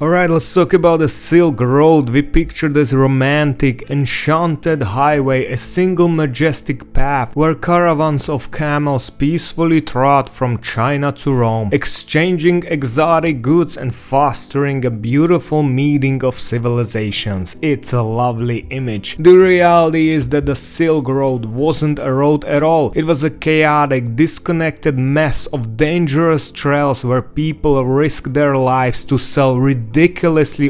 Alright, let's talk about the Silk Road. We picture this romantic, enchanted highway, a single majestic path where caravans of camels peacefully trot from China to Rome, exchanging exotic goods and fostering a beautiful meeting of civilizations. It's a lovely image. The reality is that the Silk Road wasn't a road at all. It was a chaotic, disconnected mess of dangerous trails where people risked their lives to sell ridiculously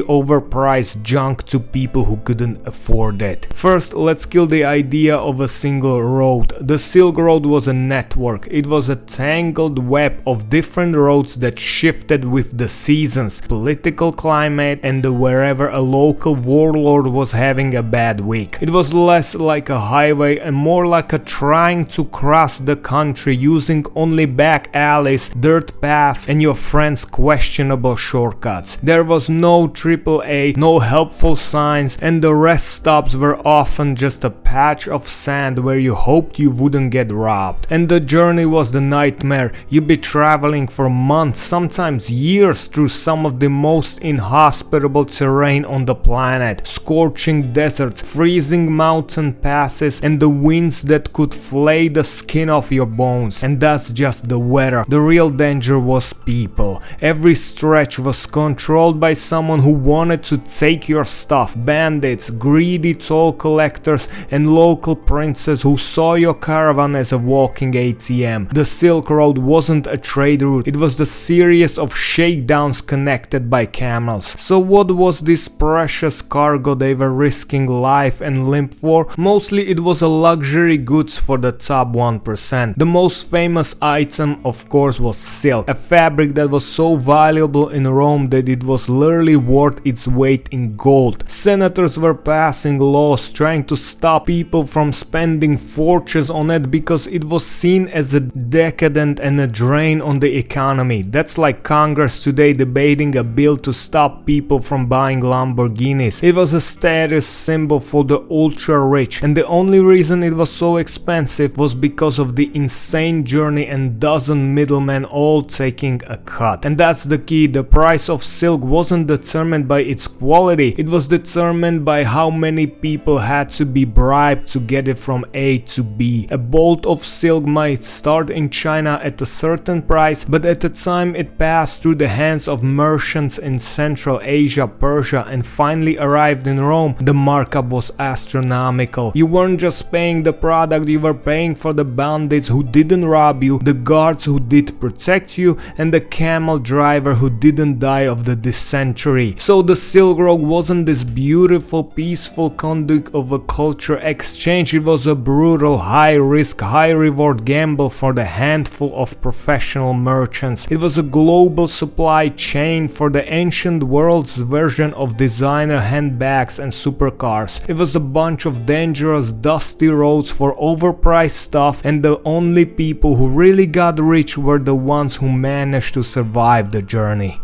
overpriced junk to people who couldn't afford it. First, let's kill the idea of a single road. The Silk Road was a network. It was a tangled web of different roads that shifted with the seasons, political climate, and wherever a local warlord was having a bad week. It was less like a highway and more like a trying to cross the country using only back alleys, dirt paths, and your friend's questionable shortcuts. There was no AAA, no helpful signs, and the rest stops were often just a patch of sand where you hoped you wouldn't get robbed. And the journey was the nightmare. You'd be traveling for months, sometimes years, through some of the most inhospitable terrain on the planet. Scorching deserts, freezing mountain passes, and the winds that could flay the skin off your bones. And that's just the weather. The real danger was people. Every stretch was controlled by someone who wanted to take your stuff. Bandits, greedy toll collectors, and local princes who saw your caravan as a walking ATM. The Silk Road wasn't a trade route, it was the series of shakedowns connected by camels. So what was this precious cargo they were risking life and limb for? Mostly it was a luxury goods for the top 1%. The most famous item, of course, was silk, a fabric that was so valuable in Rome that it was literally worth its weight in gold. Senators were passing laws trying to stop people from spending fortunes on it because it was seen as a decadent and a drain on the economy. That's like Congress today debating a bill to stop people from buying Lamborghinis. It was a status symbol for the ultra rich, and the only reason it was so expensive was because of the insane journey and dozen middlemen all taking a cut. And that's the key. The price of silk wasn't determined by its quality, it was determined by how many people had to be bribed to get it from A to B. A bolt of silk might start in China at a certain price, but at the time it passed through the hands of merchants in Central Asia, Persia, and finally arrived in Rome, the markup was astronomical. You weren't just paying the product, you were paying for the bandits who didn't rob you, the guards who did protect you, and the camel driver who didn't die of the dysentery. So the Silk Road wasn't this beautiful, peaceful conduit of a culture exchange, it was a brutal, high-risk, high-reward gamble for the handful of professional merchants. It was a global supply chain for the ancient world's version of designer handbags and supercars. It was a bunch of dangerous, dusty roads for overpriced stuff, and the only people who really got rich were the ones who managed to survive the journey.